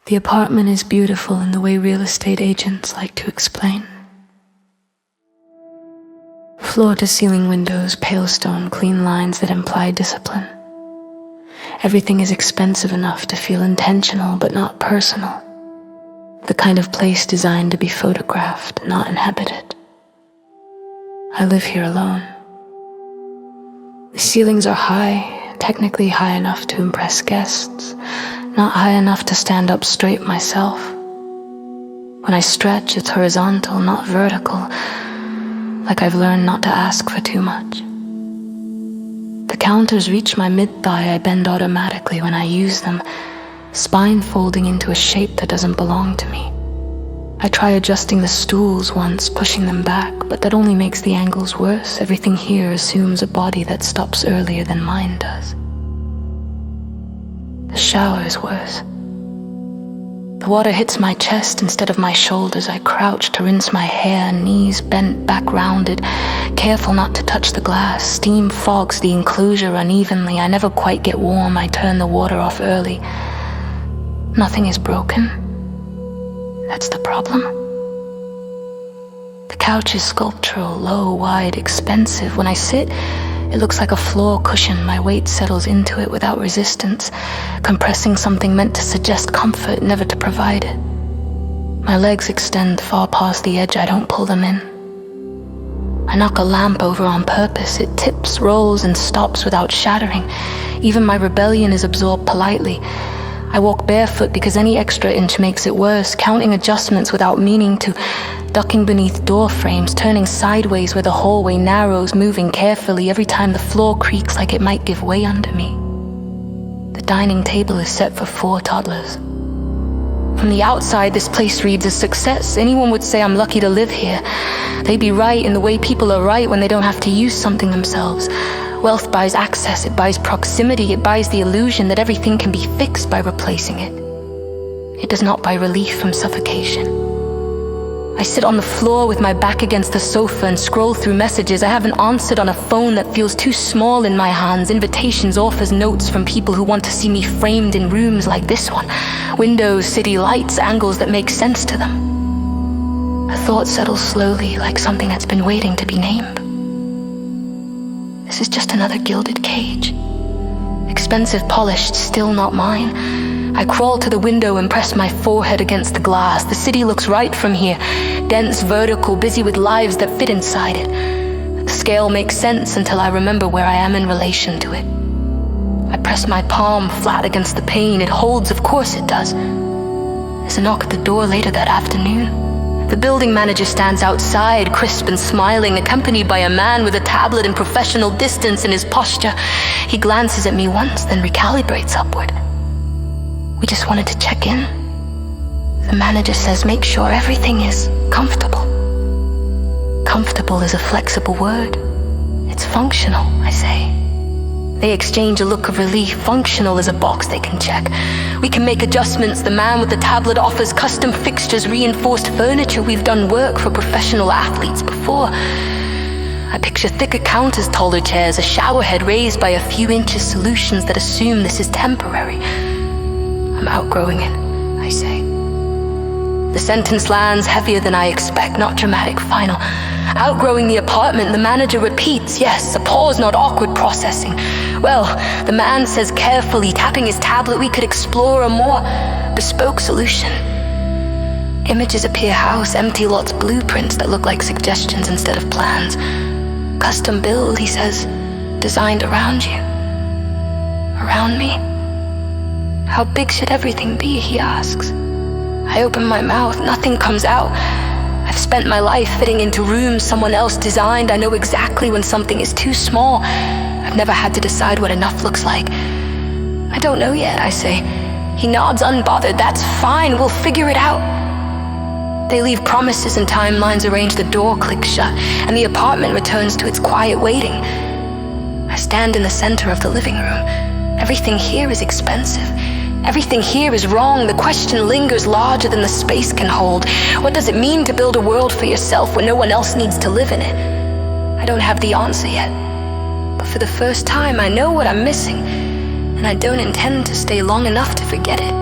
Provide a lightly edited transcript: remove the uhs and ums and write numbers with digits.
The apartment is beautiful in the way real estate agents like to explain. Floor-to-ceiling windows, pale stone, clean lines that imply discipline. Everything is expensive enough to feel intentional but not personal. The kind of place designed to be photographed, not inhabited. I live here alone. The ceilings are high, technically high enough to impress guests, not high enough to stand up straight myself. When I stretch, it's horizontal, not vertical, like I've learned not to ask for too much. The counters reach my mid-thigh. I bend automatically when I use them, spine folding into a shape that doesn't belong to me. I try adjusting the stools once, pushing them back, but that only makes the angles worse. Everything here assumes a body that stops earlier than mine does. The shower is worse. The water hits my chest instead of my shoulders. I crouch to rinse my hair, knees bent back rounded, careful not to touch the glass. Steam fogs the enclosure unevenly. I never quite get warm. I turn the water off early. Nothing is broken. That's the problem. The couch is sculptural, low, wide, expensive. When I sit, it looks like a floor cushion. My weight settles into it without resistance, compressing something meant to suggest comfort, never to provide it. My legs extend far past the edge. I don't pull them in. I knock a lamp over on purpose. It tips, rolls, and stops without shattering. Even my rebellion is absorbed politely. I walk barefoot because any extra inch makes it worse, counting adjustments without meaning to, ducking beneath door frames, turning sideways where the hallway narrows, moving carefully every time the floor creaks like it might give way under me. The dining table is set for 4 toddlers. From the outside, this place reads a success. Anyone would say I'm lucky to live here. They'd be right in the way people are right when they don't have to use something themselves. Wealth buys access, it buys proximity, it buys the illusion that everything can be fixed by replacing it. It does not buy relief from suffocation. I sit on the floor with my back against the sofa and scroll through messages. I haven't answered on a phone that feels too small in my hands. Invitations, offers, notes from people who want to see me framed in rooms like this one. Windows, city lights, angles that make sense to them. A thought settles slowly, like something that's been waiting to be named. This is just another gilded cage. Expensive, polished, still not mine. I crawl to the window and press my forehead against the glass. The city looks right from here. Dense, vertical, busy with lives that fit inside it. The scale makes sense until I remember where I am in relation to it. I press my palm flat against the pane. It holds, of course it does. There's a knock at the door later that afternoon. The building manager stands outside, crisp and smiling, accompanied by a man with a tablet and professional distance in his posture. He glances at me once, then recalibrates upward. We just wanted to check in. The manager says make sure everything is comfortable. Comfortable is a flexible word. It's functional, I say. They exchange a look of relief. Functional is a box they can check. We can make adjustments. The man with the tablet offers custom fixtures, reinforced furniture. We've done work for professional athletes before. I picture thicker counters, taller chairs, a shower head raised by a few inches, solutions that assume this is temporary. I'm outgrowing it, I say. The sentence lands heavier than I expect, not dramatic, final. Outgrowing the apartment, the manager repeats, yes, a pause, not awkward processing. Well, the man says carefully, tapping his tablet, we could explore a more bespoke solution. Images appear, house, empty lots, blueprints that look like suggestions instead of plans. Custom build, he says, designed around you. Around me? How big should everything be, he asks. I open my mouth, nothing comes out. I've spent my life fitting into rooms someone else designed. I know exactly when something is too small. I've never had to decide what enough looks like. I don't know yet, I say. He nods unbothered. That's fine, we'll figure it out. They leave promises and timelines arranged. The door clicks shut, and the apartment returns to its quiet waiting. I stand in the center of the living room. Everything here is expensive. Everything here is wrong. The question lingers larger than the space can hold. What does it mean to build a world for yourself when no one else needs to live in it? I don't have the answer yet. But for the first time, I know what I'm missing, and I don't intend to stay long enough to forget it.